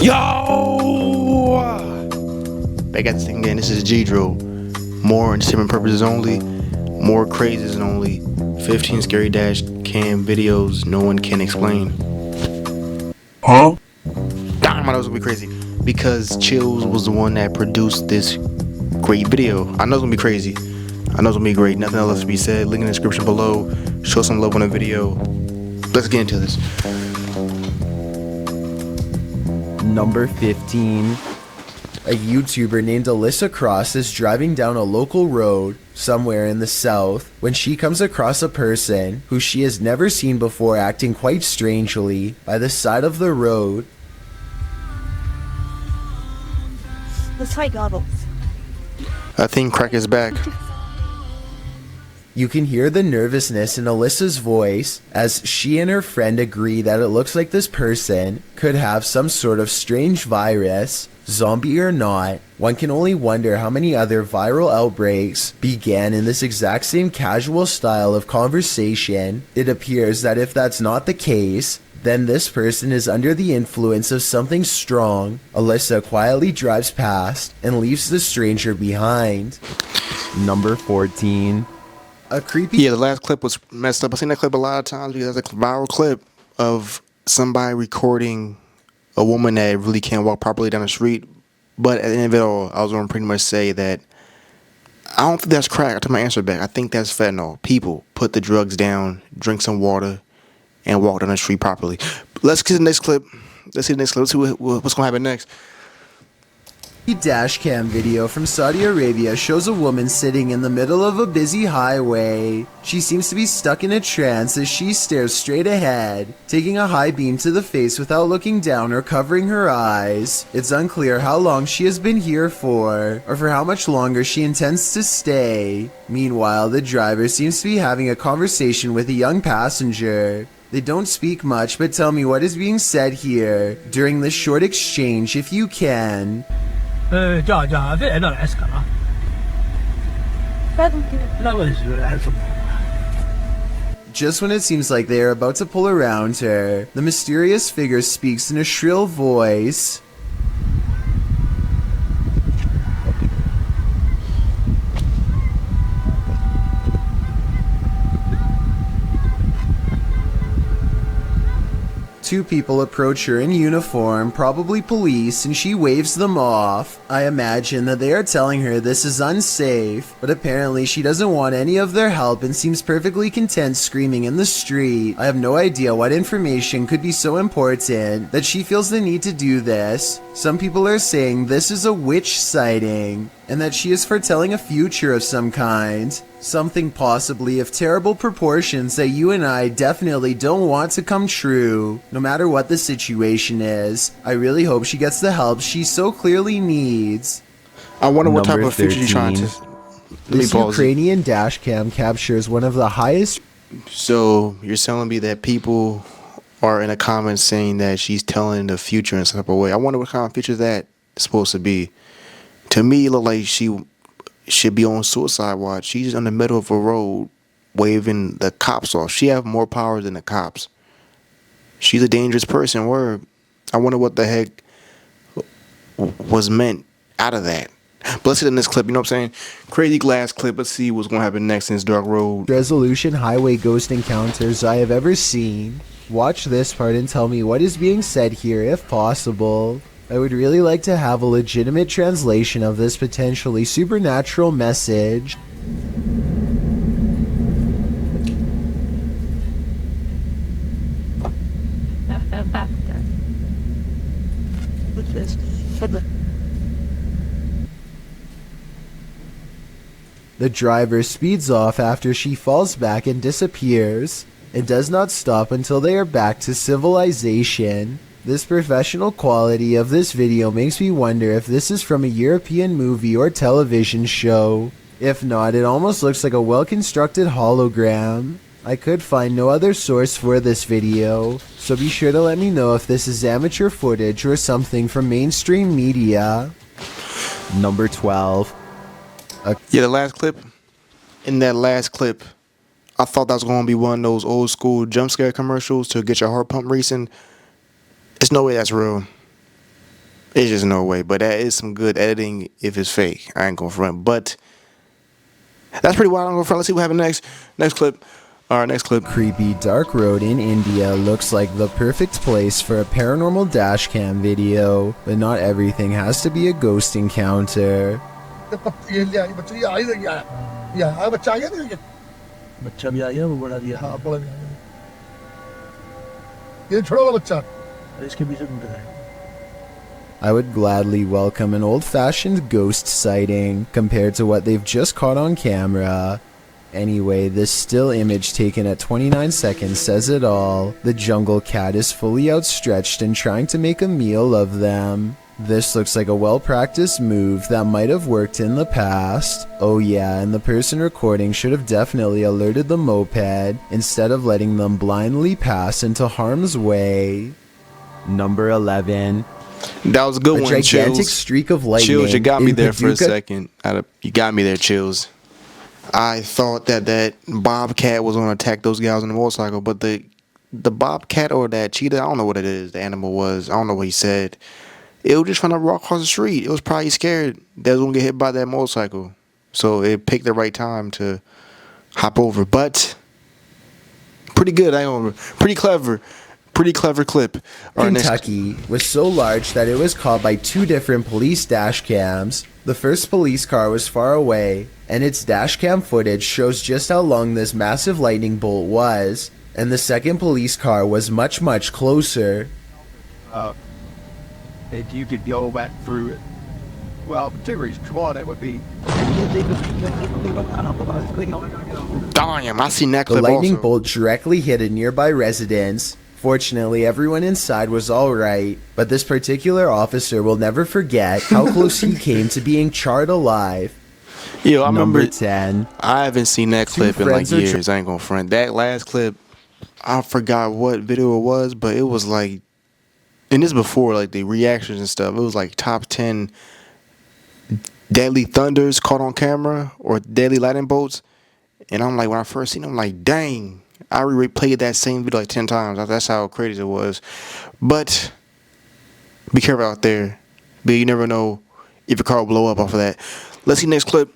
Yo! Back at this thing again. This is G-Drill. More entertainment purposes only. More crazes only. 15 scary dash cam videos no one can explain. Huh? Damn, I know it's gonna be crazy. Because Chills was the one that produced this great video. I know it's gonna be crazy. I know it's gonna be great. Nothing else to be said. Link in the description below. Show some love on the video. Let's get into this. Number 15. A YouTuber named Alyssa Cross is driving down a local road somewhere in the south when she comes across a person who she has never seen before acting quite strangely by the side of the road. Let's try goggles. I think crack is back. You can hear the nervousness in Alyssa's voice as she and her friend agree that it looks like this person could have some sort of strange virus, zombie or not. One can only wonder how many other viral outbreaks began in this exact same casual style of conversation. It appears that if that's not the case, then this person is under the influence of something strong. Alyssa quietly drives past and leaves the stranger behind. Number 14. A creepy... Yeah, the last clip was messed up. I've seen that clip a lot of times because that's a viral clip of somebody recording a woman that really can't walk properly down the street. But at the end of it all, I was going to pretty much say that I don't think that's crack. I took my answer back. I think that's fentanyl. People put the drugs down, drink some water, and walk down the street properly. Let's get to the next clip. Let's see the next clip. Let's see what's going to happen next. A Dashcam video from Saudi Arabia shows a woman sitting in the middle of a busy highway. She seems to be stuck in a trance as she stares straight ahead, taking a high beam to the face without looking down or covering her eyes. It's unclear how long she has been here for, or for how much longer she intends to stay. Meanwhile, the driver seems to be having a conversation with a young passenger. They don't speak much, but tell me what is being said here during this short exchange if you can. Just when it seems like they are about to pull around her, the mysterious figure speaks in a shrill voice. Two people approach her in uniform, probably police, and she waves them off. I imagine that they are telling her this is unsafe, but apparently she doesn't want any of their help and seems perfectly content screaming in the street. I have no idea what information could be so important that she feels the need to do this. Some people are saying this is a witch sighting, and that she is foretelling a future of some kind. Something possibly of terrible proportions that you and I definitely don't want to come true. No matter what the situation is, I really hope she gets the help she so clearly needs. I wonder what type of future you're trying to... This Ukrainian dashcam captures one of the highest... So, you're telling me that people are in the comments saying that she's telling the future in some type of way. I wonder what kind of future that is supposed to be. To me, it looked like she should be on suicide watch. She's in the middle of a road waving the cops off. She have more power than the cops. She's a dangerous person. Word. I wonder what the heck was meant out of that. But let's see the next clip. You know what I'm saying? Crazy glass clip. Let's see what's going to happen next in this dark road. Resolution highway ghost encounters I have ever seen. Watch this part and tell me what is being said here if possible. I would really like to have a legitimate translation of this potentially supernatural message. The driver speeds off after she falls back and disappears. It does not stop until they are back to civilization. This professional quality of this video makes me wonder if this is from a European movie or television show. If not, it almost looks like a well-constructed hologram. I could find no other source for this video, so be sure to let me know if this is amateur footage or something from mainstream media. Number 12. Yeah, the last clip. In that last clip, I thought that was going to be one of those old school jump scare commercials to get your heart pump racing. There's no way that's real. It's just no way. But that is some good editing if it's fake. I ain't gonna front. But that's pretty wild. I'm gonna front. Let's see what happens next. Next clip. All right, next clip. Creepy dark road in India looks like the perfect place for a paranormal dashcam video, but not everything has to be a ghost encounter. ये ले आई बच्चा ये आई लगी आया ये आया बच्चा आया नहीं बच्चा भी आ गया वो बड़ा दिया हाँ बड़ा भी आया ये छोड़ो वाला बच्चा इसके पीछे ढूंढ रहा है I would gladly welcome an old-fashioned ghost sighting compared to what they've just caught on camera. Anyway, this still image taken at 29 seconds says it all. The jungle cat is fully outstretched and trying to make a meal of them. This looks like a well-practiced move that might have worked in the past. Oh yeah, and the person recording should have definitely alerted the moped instead of letting them blindly pass into harm's way. Number 11. That was a good A one. gigantic Chills. streak of lightning. Chills, you got me in there for a Paducah- second. You got me there, Chills. I thought that bobcat was gonna attack those guys on the motorcycle, but the bobcat or that cheetah, I don't know what it is. The animal was. I don't know what he said. It was just trying to walk across the street. It was probably scared that it was gonna get hit by that motorcycle, so it picked the right time to hop over. But pretty good. Pretty clever. Pretty clever clip. All right, next. Kentucky was so large that it was caught by two different police dash cams. The first police car was far away, and its dash cam footage shows just how long this massive lightning bolt was, and the second police car was much, much closer. If you could go back through it. Well, two reasons. One, it would be. Damn, I seen that The clip lightning also. bolt directly hit a nearby residence. Fortunately, everyone inside was alright, but this particular officer will never forget how close he came to being charred alive. Yo, I remember. Number 10. I haven't seen that Two clip in like friends are years. I ain't gonna front. That last clip, I forgot what video it was, but it was like, and this before like the reactions and stuff. It was like top 10 deadly thunders caught on camera or deadly lightning bolts. And I'm like, when I first seen it, I'm like, dang. I replayed that same video like 10 times. That's how crazy it was. But be careful out there. But you never know if your car will blow up off of that. Let's see the next clip.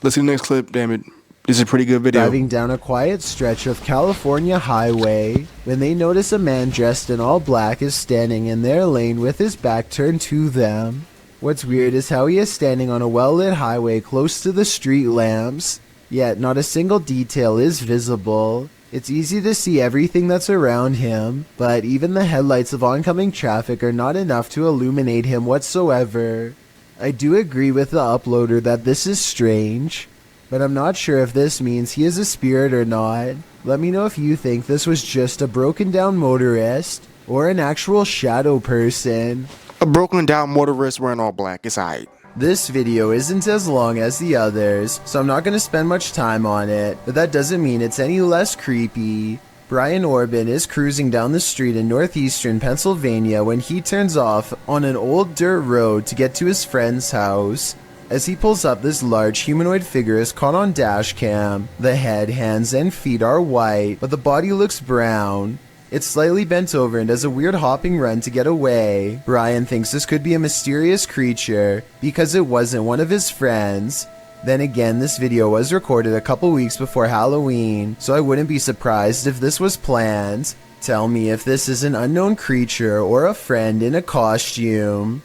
Let's see the next clip. Damn it. This is a pretty good video. Driving down a quiet stretch of California highway when they notice a man dressed in all black is standing in their lane with his back turned to them. What's weird is how he is standing on a well-lit highway close to the street lamps, yet not a single detail is visible. It's easy to see everything that's around him, but even the headlights of oncoming traffic are not enough to illuminate him whatsoever. I do agree with the uploader that this is strange, but I'm not sure if this means he is a spirit or not. Let me know if you think this was just a broken down motorist or an actual shadow person. A broken down motorist wearing all black. It's alright. This video isn't as long as the others, so I'm not going to spend much time on it, but that doesn't mean it's any less creepy. Brian Orban is cruising down the street in northeastern Pennsylvania when he turns off on an old dirt road to get to his friend's house. As he pulls up, this large humanoid figure is caught on dash cam. The head, hands, and feet are white, but the body looks brown. It's slightly bent over and does a weird hopping run to get away. Brian thinks this could be a mysterious creature because it wasn't one of his friends. Then again, this video was recorded a couple weeks before Halloween, so I wouldn't be surprised if this was planned. Tell me if this is an unknown creature or a friend in a costume.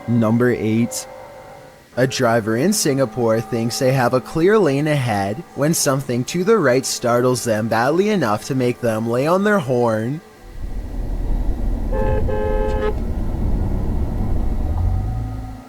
Number 8. A driver in Singapore thinks they have a clear lane ahead when something to the right startles them badly enough to make them lay on their horn.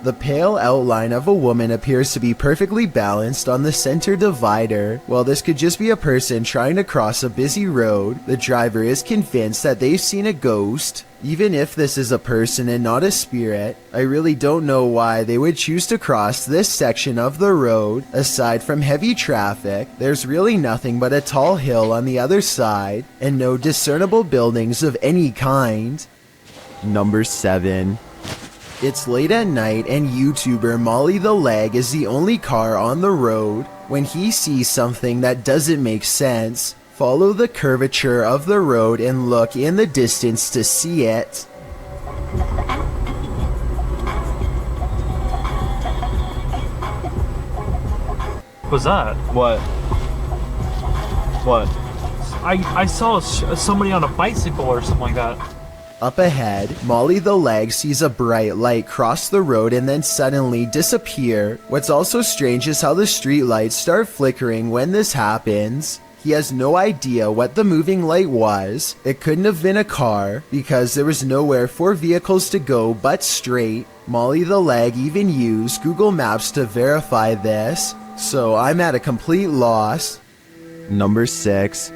The pale outline of a woman appears to be perfectly balanced on the center divider. While this could just be a person trying to cross a busy road, the driver is convinced that they've seen a ghost. Even if this is a person and not a spirit, I really don't know why they would choose to cross this section of the road. Aside from heavy traffic, there's really nothing but a tall hill on the other side and no discernible buildings of any kind. Number 7. It's late at night and YouTuber Molly the Leg is the only car on the road. When he sees something that doesn't make sense, follow the curvature of the road and look in the distance to see it. was that? What? What? I saw somebody on a bicycle or something like that. Up ahead, Molly the Leg sees a bright light cross the road and then suddenly disappear. What's also strange is how the street lights start flickering when this happens. He has no idea what the moving light was. It couldn't have been a car because there was nowhere for vehicles to go but straight. Molly the Leg even used Google Maps to verify this, so I'm at a complete loss. Number 6.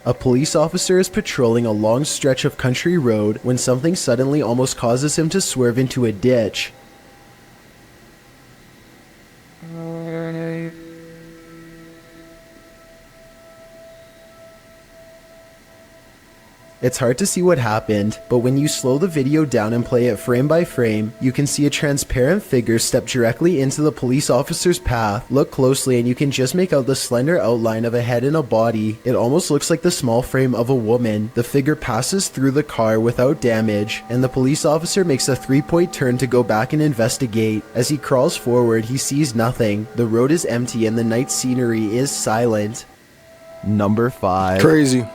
A police officer is patrolling a long stretch of country road when something suddenly almost causes him to swerve into a ditch. It's hard to see what happened, but when you slow the video down and play it frame by frame, you can see a transparent figure step directly into the police officer's path. Look closely and you can just make out the slender outline of a head and a body. It almost looks like the small frame of a woman. The figure passes through the car without damage, and the police officer makes a 3-point turn to go back and investigate. As he crawls forward, he sees nothing. The road is empty and the night scenery is silent. Number 5. Crazy.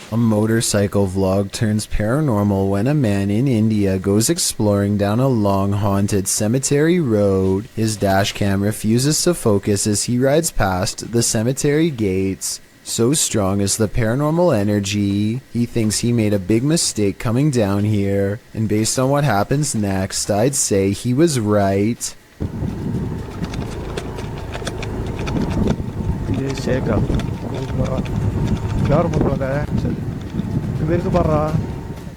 A motorcycle vlog turns paranormal when a man in India goes exploring down a long haunted cemetery road. His dashcam refuses to focus as he rides past the cemetery gates. So strong is the paranormal energy, he thinks he made a big mistake coming down here. And based on what happens next, I'd say he was right.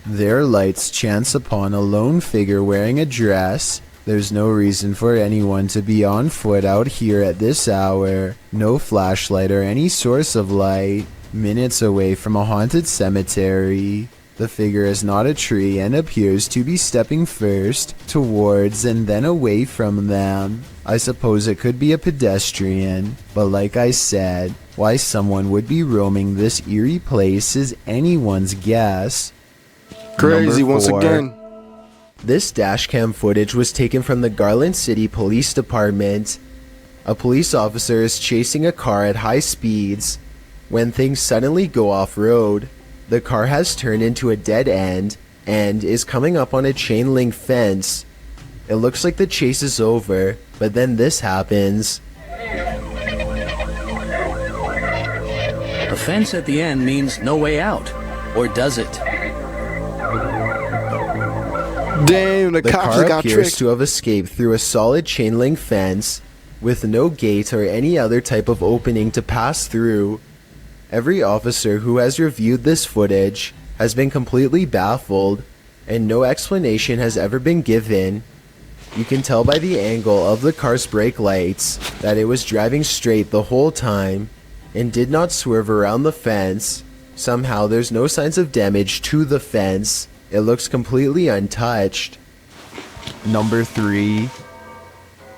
Their lights chance upon a lone figure wearing a dress. There's no reason for anyone to be on foot out here at this hour. No flashlight or any source of light. Minutes away from a haunted cemetery. The figure is not a tree and appears to be stepping first towards and then away from them. I suppose it could be a pedestrian, but like I said, why someone would be roaming this eerie place is anyone's guess. Crazy Number once 4. again. This dashcam footage was taken from the Garland City Police Department. A police officer is chasing a car at high speeds when things suddenly go off-road. The car has turned into a dead end and is coming up on a chain link fence. It looks like the chase is over, but then this happens. A fence at the end means no way out. Or does it? Damn, the cops car got appears tricked. to have escaped through a solid chain link fence with no gate or any other type of opening to pass through. Every officer who has reviewed this footage has been completely baffled, and no explanation has ever been given. You can tell by the angle of the car's brake lights that it was driving straight the whole time and did not swerve around the fence. Somehow there's no signs of damage to the fence. It looks completely untouched. Number 3.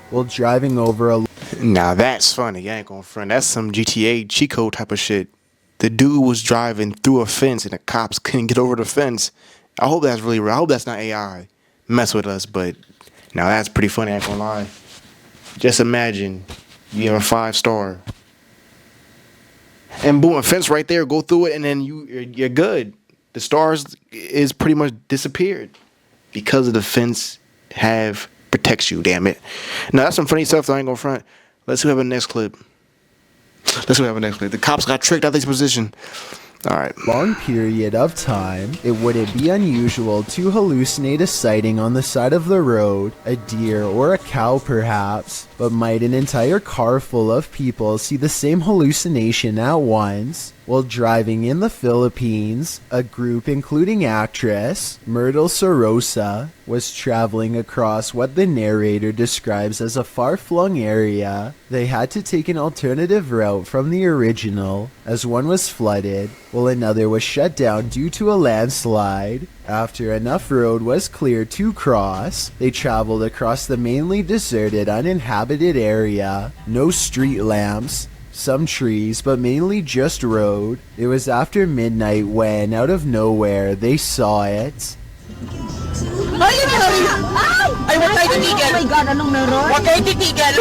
While driving over a... Now that's funny. I ain't gonna front. That's some GTA cheat code type of shit. The dude was driving through a fence and the cops couldn't get over the fence. I hope that's really real. I hope that's not AI. Mess with us, but now that's pretty funny. I ain't gonna lie. Just imagine you have a 5-star, and boom, a fence right there. Go through it, and then you're good. The stars is pretty much disappeared because of the fence have protects you. Damn it. Now that's some funny stuff. That I ain't gonna front. Let's see who have a next clip. The cops got tricked out of this position. All right. Long period of time, it wouldn't be unusual to hallucinate a sighting on the side of the road, a deer or a cow perhaps, but might an entire car full of people see the same hallucination at once? While driving in the Philippines, a group including actress Myrtle Sorosa was traveling across what the narrator describes as a far-flung area. They had to take an alternative route from the original, as one was flooded, while another was shut down due to a landslide. After enough road was clear to cross, they traveled across the mainly deserted, uninhabited area. No street lamps, some trees, but mainly just road. It was after midnight when, out of nowhere, they saw it. Ay, huwag tayo titigil. Oh my God, anong meron? Huwag tayo titigil.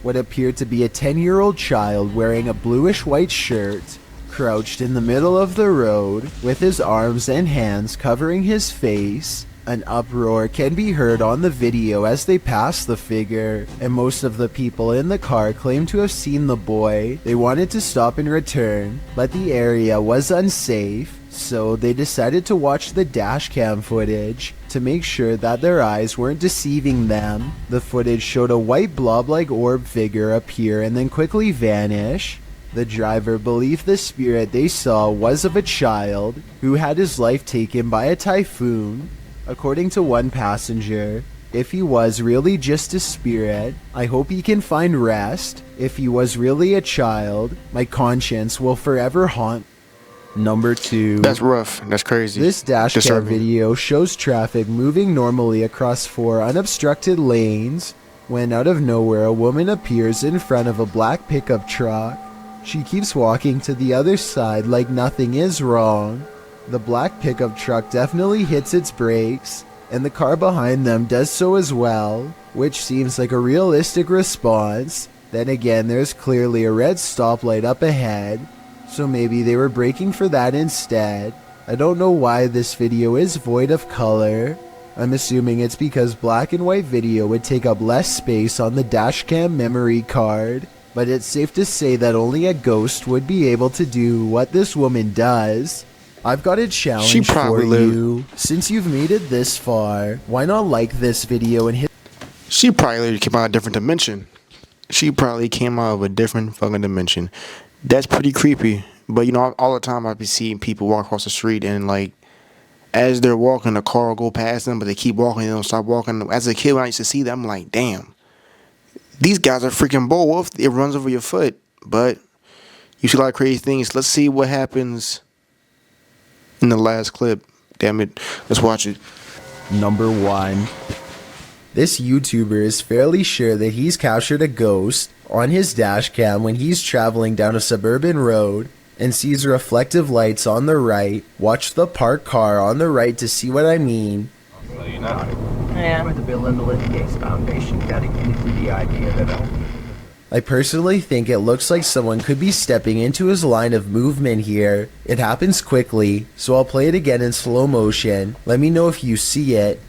What appeared to be a 10-year-old child wearing a bluish-white shirt crouched in the middle of the road with his arms and hands covering his face. An uproar can be heard on the video as they pass the figure, and most of the people in the car claim to have seen the boy. They wanted to stop and return, but the area was unsafe, so they decided to watch the dashcam footage to make sure that their eyes weren't deceiving them. The footage showed a white blob-like orb figure appear and then quickly vanish. The driver believed the spirit they saw was of a child who had his life taken by a typhoon. According to one passenger, if he was really just a spirit, I hope he can find rest. If he was really a child, my conscience will forever haunt. Number 2. That's rough. That's crazy. This dashcam video shows traffic moving normally across 4 unobstructed lanes when out of nowhere a woman appears in front of a black pickup truck. She keeps walking to the other side like nothing is wrong. The black pickup truck definitely hits its brakes, and the car behind them does so as well, which seems like a realistic response. Then again, there's clearly a red stoplight up ahead, so maybe they were braking for that instead. I don't know why this video is void of color. I'm assuming it's because black and white video would take up less space on the dashcam memory card, but it's safe to say that only a ghost would be able to do what this woman does. I've got a challenge for you. Since you've made it this far, why not like this video and hit... She probably came out of a different dimension. She probably came out of a different fucking dimension. That's pretty creepy. But you know, all the time I be seeing people walk across the street and like, as they're walking, a car will go past them, but they keep walking, they don't stop walking. As a kid, when I used to see them, I'm like, damn, these guys are freaking bold. What if it runs over your foot? But you see a lot of crazy things. Let's see what happens in the last clip. Damn it. Let's watch it. Number 1. This YouTuber is fairly sure that he's captured a ghost on his dashcam when he's traveling down a suburban road and sees reflective lights on the right. Watch the parked car on the right to see what I mean. Yeah. Trying to build in the living case foundation, getting into the idea that I personally think it looks like someone could be stepping into his line of movement here. It happens quickly, so I'll play it again in slow motion. Let me know if you see it.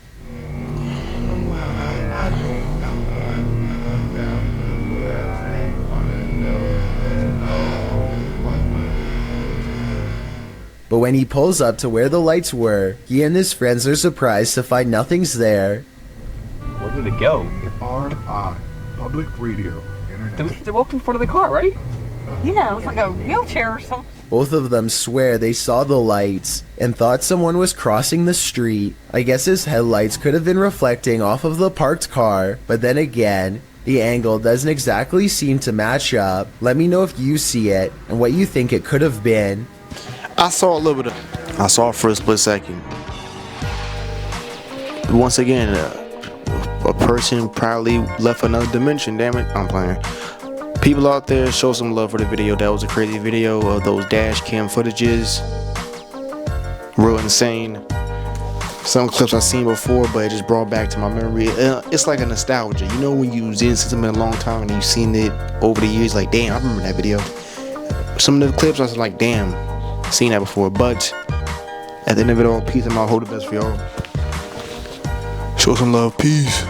But when he pulls up to where the lights were, he and his friends are surprised to find nothing's there. Where did it go? RI, public radio. They walked in front of the car, right? Yeah, it's like a wheelchair or something. Both of them swear they saw the lights and thought someone was crossing the street. I guess his headlights could have been reflecting off of the parked car, but then again, the angle doesn't exactly seem to match up. Let me know if you see it and what you think it could have been. I saw a little bit of... I saw it for a split second. Once again, a person probably left another dimension, damn it. I'm playing. People out there, show some love for the video. That was a crazy video of those dash cam footages. Real insane. Some clips I've seen before, but it just brought back to my memory. It's like a nostalgia. You know when you didn't see something in a long time and you've seen it over the years, like, damn, I remember that video. Some of the clips I was like, damn, seen that before. But at the end of it all, peace and I hope the best for y'all. Show some love. Peace.